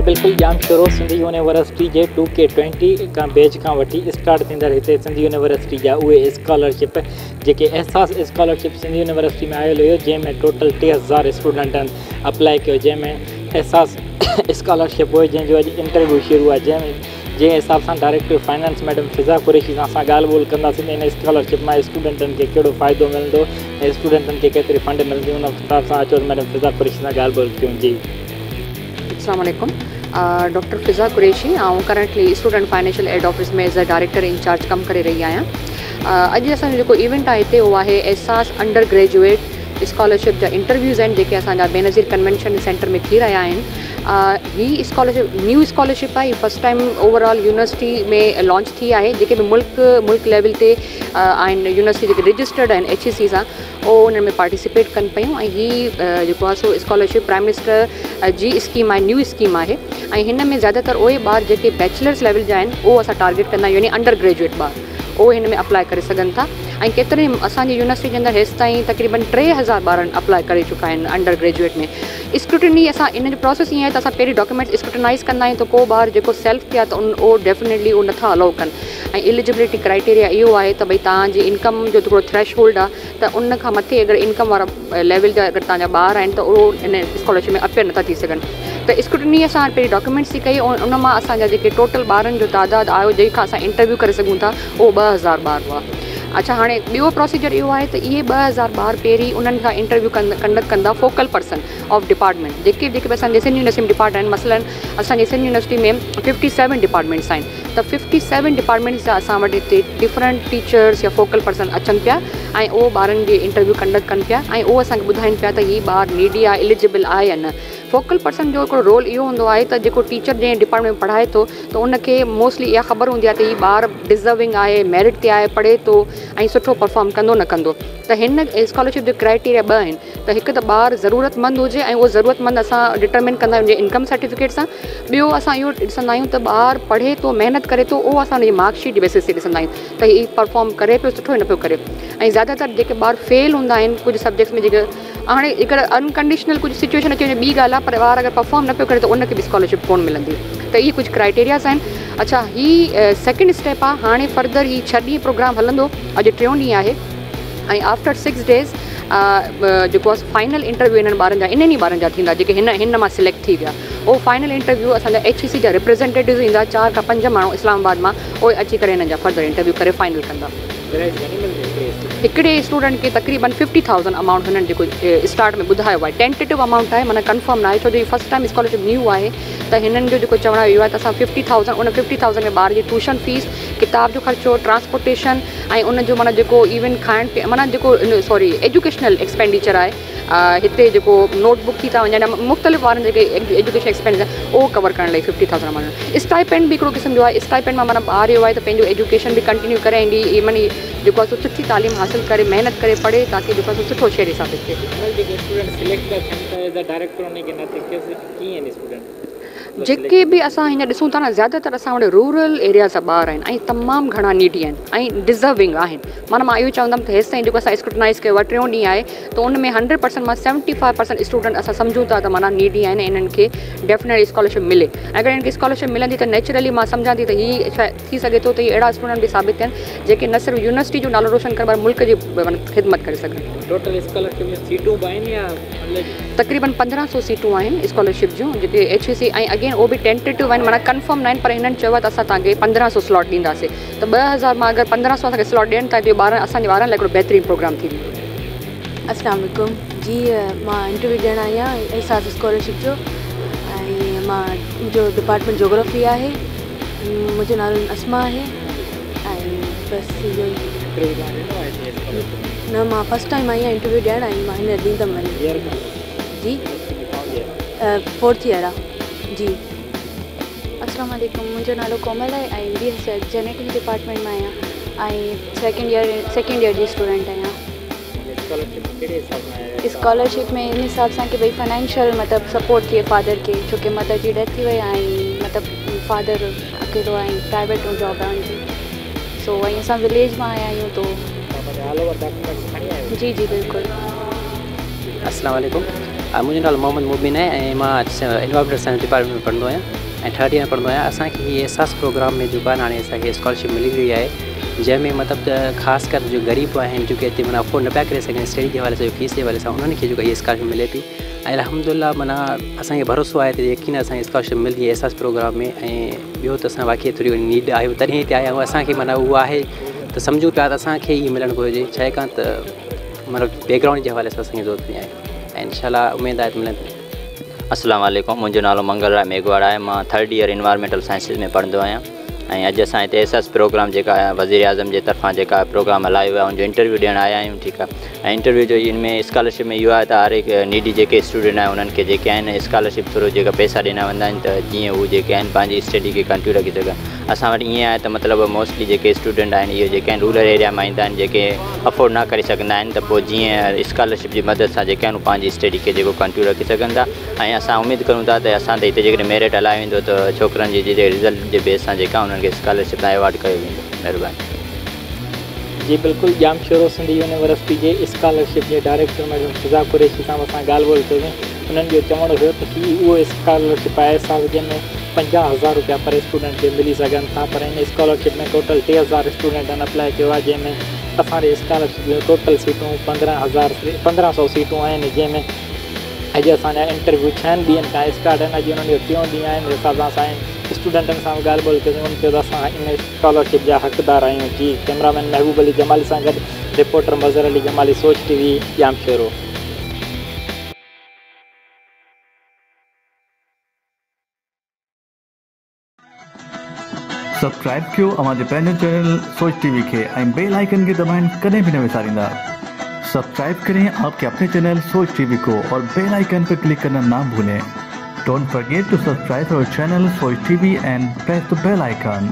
बिल्कुल जाम शुरू सिंधी यूनिवर्सिटी के 2K20 का बैच का वठी स्टार्ट थींदड़ हिते सिंधी यूनिवर्सिटी जा उहे स्कॉलरशिप जेके एहसास स्कॉलरशिप सिंधी यूनिवर्सिटी में आयल हुयो जंहिंमें टोटल 3000 स्टूडेंटनि अप्लाई कयो जंहिंमें एहसास स्कॉलरशिप हुई जंहिंजो अॼु इंटरव्यू शुरू आहे जंहिं हिसाब सां डायरेक्टर फाइनेंस मैडम फिज़ा कुरैशी सां असां ॻाल्हि ॿोल कंदासीं इन स्कॉलरशिप मां स्टूडेंटनि खे कहिड़ो फ़ाइदो मिलंदो ऐं स्टूडेंटनि खे केतिरी फंड मिलंदी उन हिसाब सां अचो मैडम फिज़ा कुरैशी सां ॻाल्हि ॿोल कयूं जी। अस्सलाम वालेकुम। डॉक्टर फिज़ा कुरैशी ऐं currently student financial aid office में एज़ अ डायरेक्टर इंचार्ज कमु करे रही आहियां। अॼु असांजो जेको इवेंट आहे हिते उहो आहे एहसास अंडर ग्रेजुएट स्कॉलरशिप जा इंटरव्यूज़ आहिनि जेके असांजा बेनज़ीर कन्वेंशन सेंटर में थी रहिया आहिनि। ही स्कॉलरशिप न्यू स्कॉलरशिप आहे, फर्स्ट टाइम ओवरऑल यूनिवर्सिटी में लॉन्च थी आहे। जेके बि मुल्क लेवल ते आहिनि यूनिवर्सिटी जेके रजिस्टर्ड आहिनि HEC सां उहो उन में पार्टिसिपेट कनि पियूं ऐं ही जेको आहे सो स्कॉलरशिप प्राइम मिनिस्टर जी स्कीम आहे, न्यू स्कीम आहे ऐं हिन में ज़्यादातर उहे ॿार जेके बैचलर्स लेवल जा आहिनि उहो असां टारगेट कंदा आहियूं, यानी अंडर ग्रेजुएट ॿार उहे हिन में अप्लाई करे सघनि था ऐं केतिरे असांजी यूनिवर्सिटी जे अंदरि हेसि ताईं तक़रीबन 3000 ॿारनि अप्लाई करे चुका आहिनि अंडर ग्रेजुएट में। स्क्रूटिनी असां इन जो प्रोसेस ईअं आहे त असां पहिरीं डॉक्यूमेंट्स स्क्रूटिनाइज़ कंदा आहियूं त को ॿार जेको सेल्फ थिया त उहो डेफिनेटली उहो नथा अलाउ कनि ऐं एलिजिबिलिटी क्राइटेरिया इहो आहे त भई तव्हांजी इनकम जो थोरो थ्रेश होल्ड आहे त उन खां मथे अगरि इनकम वारा लेवल जा अगरि तव्हांजा ॿार आहिनि त उहो इन स्कॉलरशिप में अपियर नथा थी सघनि। त स्क्रूटिनी असां पहिरीं डॉक्यूमेंट्स थी कई उन मां असांजा जेके टोटल ॿारनि जो तादादु आयो जंहिंखां असां इंटरव्यू करे सघूं था उहो 2000 ॿार हुआ। अच्छा, हाणे ॿियो प्रोसीजर इहो आहे त इहे 2000 ॿार पहिरीं उन्हनि खां इंटरव्यू कंडक्ट कंदा फोकल पर्सन ऑफ डिपार्टमेंट जेके बि असांजे सिंध यूनिवर्सिटी में डिपार्ट आहिनि। मसलन असांजी सिंध यूनिवर्सिटी में 57 डिपार्टमेंट्स आहिनि त 57 डिपार्टमेंट्स जा असां वटि हिते डिफरेंट टीचर्स या फोकल पर्सन अचनि पिया ऐं उहो ॿारनि जी इंटरव्यू कंडक्ट कनि पिया ऐं उहो असांखे ॿुधाइनि पिया त हीअ ॿार नीडी आहे, एलिजिबल आहे या न। फोकल पर्सन जो हिकिड़ो रोल इहो हूंदो आहे त जेको टीचर जंहिं डिपार्टमेंट में पढ़ाए थो त उनखे मोस्टली इहा ख़बर हूंदी आहे त हीअ ॿार डिज़र्विंग आहे, मेरिट ते आहे, पढ़े थो ऐं सुठो परफॉर्म कंदो न कंदो। त हिन स्कॉलरशिप जो क्राइटेरिया 2 आहिनि त हिकु त ॿार ज़रूरतमंद हुजे ऐं उहो ज़रूरतमंद असां डिटरमिन कंदा आहियूं इनकम सर्टिफिकेट सां। ॿियो असां इहो ॾिसंदा आहियूं त ॿार पढ़े थो, महिनत करे थो, उहो असां हुनजी मार्कशीट बेसिस ते ॾिसंदा आहियूं त हीअ परफॉर्म करे पियो सुठो न पियो करे। ऐं ज़्यादातर जेके ॿार फेल हूंदा आहिनि कुझु सब्जेक्ट्स में जेके हाणे हिकु अनकंडीशनल कुझु सिचुएशन अची वञे ॿी ॻाल्हि आहे पर ॿार अगरि परफॉर्म न पियो करे त उनखे बि स्कॉलरशिप कोन मिलंदी। त इहे कुझु क्राइटेरियाज़ आहिनि। अच्छा, हीअ सेकेंड स्टेप आहे। हाणे फर्दर हीअ 6 ॾींहं प्रोग्राम हलंदो, अॼु 3 ॾींहं आहे ऐं आफ्टर 6 डेज़ जेको आहे फाइनल इंटरव्यू इन्हनि ॿारनि जा इन्हनि ॿारनि जा थींदा जेके हिन मां सिलेक्ट थी विया। उहो फाइनल इंटरव्यू असांजा HEC जा रिप्रेज़ेंटेटिव्स ईंदा, 4 खां 5 माण्हू इस्लामाबाद मां, उहे अची करे हिननि जा फर्दर इंटरव्यू करे फाइनल कंदा। हिकिड़े स्टूडेंट खे तक़रीबन 50,000 अमाउंट हुननि जेको स्टार्ट में ॿुधायो आहे, टेंटेटिव अमाउंट आहे, माना कंफर्म न आहे छो जो फस्ट टाइम स्कॉलरशिप न्यू आहे त हिननि जो जेको चवणु इहो आहे त असां 50,000 उन 50,000 में ॿार जी ट्यूशन फीस, किताब जो ख़र्चो, ट्रांसपोर्टेशन ऐं उनजो माना जेको इवन खाइण पीअण माना जेको एजुकेशनल एक्सपेंडिचर आहे हिते जेको नोटबुक थी था वञनि मुख़्तलिफ़ वारनि जेके एजुकेशन एक्सपेंडिचर उहो कवर करण लाइ 50,000 अमाउंट। स्टाइपेंड बि हिकिड़ो क़िस्म जो आहे। स्टाइपेंड मां माना ॿार इहो आहे त पंहिंजो एजुकेशन बि कंटिन्यू करे ईंदी इवन जेको आहे सुठी तालीम हासिल करे महिनत करे पढ़े ताकी जेको आहे सुठो शहर साबित थिए। जेके बि असां हीअं ॾिसूं था न ज़्यादातर असां वटि रूरल एरिया जा ॿार आहिनि ऐं तमामु घणा नीडी आहिनि ऐं डिज़र्विंग आहिनि। माना मां इहो चवंदमि त हेसि ताईं जेको असां स्क्रूटनाइज़ कयो आहे 3 ॾींहं आहे त उन में 100% मां 75% स्टूडेंट असां सम्झूं था त माना नीडी आहिनि इन्हनि खे डेफिनेटली स्कॉलरशिप मिले। अगरि इन्हनि खे स्कॉलरशिप मिलंदी त नेचुरली मां सम्झां थी त हीअ थी सघे थो त हीअ अहिड़ा स्टूडेंट बि साबित थियनि जेके न सिर्फ़ु यूनिवर्सिटी जो नालो रोशन करे पर मुल्क जी ख़िदमत करे सघनि। टोटल स्कॉलरशिप में सीटूं बि आहिनि या तक़रीबन 1500 सीटूं आहिनि स्कॉलरशिप जूं जेके HEC ऐं अगेन उहो बि टेंटेटिव आहिनि, माना कंफर्म न आहिनि पर हिननि चयो आहे त असां तव्हांखे 1500 स्लॉट ॾींदासीं। त 2000 मां अगरि 1500 असांखे स्लॉट ॾियनि था त असांजे ॿारनि लाइ हिकिड़ो बहितरीनु प्रोग्राम थींदो। अस्सलाम वालेकुम जी, मां इंटरव्यू ॾियणु आई आहियां एहसास स्कॉलरशिप जो ऐं मां मुंहिंजो डिपार्टमेंट जोग्राफी आहे, मुंहिंजो नालो अस्मा आहे ऐं बसि इहो ई न मां फस्ट टाइम आई आहियां इंटरव्यू ॾियणु ऐं मां हींअर ॾींदमि जी 4th ईयर आहे जी। अस्सलाम वालेकुम, मुंहिंजो नालो कोमल आहे ऐं BSc जेनेटिक डिपार्टमेंट में आहियां ऐं सेकेंड ईयर जी स्टूडेंट आहियां। स्कॉलरशिप में इन हिसाब सां कि भई फाइनेंशियल मतिलबु सपोर्ट थिए फादर खे छो कि मदर जी डेथ थी वई ऐं मतिलबु फादर अकेलो ऐं प्राइवेट जॉब आहे उनजी। सो वहीं असां विलेज में आया आहियूं तो जी जी बिल्कुल। अस्सलाम वालेकुम, मुंहिंजो नालो मोहम्मद मुबिन आहे ऐं मां एनवायरमेंटल साइंस डिपार्टमेंट में पढ़ंदो आहियां ऐं 3rd ईयर पढ़ंदो आहियां। असांखे हीअ एहसास प्रोग्राम में जेको आहे हाणे असांखे स्कॉलरशिप मिली रही आहे, जंहिंमें मतिलबु त ख़ासि कर जो ग़रीब आहिनि, जेके हिते माना अफोर्ड न पिया करे सघनि स्टडी जे हवाले सां, फीस जे हवाले सां, उन्हनि खे जेको इहा स्कॉलरशिप मिले थी। ऐं अल्हम्दुलिल्लाह माना असांखे भरोसो आहे त यकीन असांखे स्कॉलरशिप मिलंदी एहसास प्रोग्राम में। ऐं ॿियो त असां वाक़ई थोरी नीड आहे, तॾहिं हिते आया आहियूं। असांखे माना उहा आहे त सम्झूं पिया त असांखे ई मिलणु घुरिजे, छाकाणि त मतिलबु बैकग्राउंड जे हवाले सां असांखे ज़रूरत बि आहे ऐं इंशाल्लाह उमेदु आहे त मिलंदी। अस्सलाम वालेकुम, मुंहिंजो नालो मंगल राय मेघवाड़ा आहे। मां 3rd ईयर एनवायरमेंटल साइंसिस में पढ़ंदो आहियां ऐं अॼु असां हिते एहसास प्रोग्राम जेका आहे वज़ीर आज़म जे तरफ़ां जेका प्रोग्राम हलायो वियो आहे उनजो इंटरव्यू ॾियणु आया आहियूं। ठीकु आहे। ऐं इंटरव्यू जो इन में स्कॉलरशिप में इहो आहे त हर हिकु नीडी जेके स्टूडेंट आहे उन्हनि खे जेके आहिनि स्कॉलरशिप थ्रू जेका पैसा ॾिना वेंदा आहिनि त जीअं उहे जेके आहिनि पंहिंजी स्टडी खे कंटिन्यू रखी सघनि। असां वटि ईअं आहे त मतिलबु मोस्टली जेके स्टूडेंट आहिनि इहे जेके आहिनि रूरल एरिया मां ईंदा आहिनि, जेके अफोर्ड न करे सघंदा आहिनि, त पोइ जीअं स्कॉलरशिप जी मदद सां जेके आहिनि पंहिंजी स्टडी खे जेको कंटिन्यू रखी सघनि था। ऐं असां उमेदु करूं था त असां त हिते जेकॾहिं मेरिट हलायो वेंदो त छोकिरनि जी जेके रिज़ल्ट जे बेस सां जेका उन्हनि खे स्कॉलरशिप सां अवॉर्ड कयो वेंदो। महिरबानी। जी बिल्कुलु, जाम शेरो सिंधी यूनिवर्सिटी जे स्कॉलरशिप जे डायरेक्टर मैडम फिज़ा कुरैशी सां असां ॻाल्हि ॿोल कयोसीं। उन्हनि जो चवणु हुयो त ही उहो स्कॉलरशिप आहे साल जंहिंमें 50,000 रुपया पर स्टूडेंट खे मिली सघनि था, पर हिन स्कॉलरशिप में टोटल 3,000 स्टूडेंटनि अप्लाई कयो आहे, जंहिंमें असांजे स्कॉलरशिप जूं टोटल सीटूं 1500 सीटूं आहिनि, जंहिंमें अॼु असांजा इंटरव्यू 6 ॾींहंनि खां स्टार्ट आहिनि। अॼु उन्हनि जो 3 ॾींहुं आहिनि। हिसाब सां असां स्टूडेंटनि सां ॻाल्हि ॿोल कयोसीं, उन्हनि चयो त असां इन स्कॉलरशिप जा हक़दार आहियूं। जी कैमरामैन महबूब अली जमाली सां गॾु रिपोर्टर मज़हर अली जमाली, सोच TV, जाम शेरो। सब्सक्राइब कयो अवांजे पंहिंजे चैनल सोच TV खे ऐं बेल आइकन के दबाइण कॾहिं भी न विसारींदा। सब्सक्राइब करें आपके अपने चैनल सोच TV को और बेल आइकन पर क्लिक करना ना भूलें। Don't forget to subscribe our channel Soch TV and press the bell icon.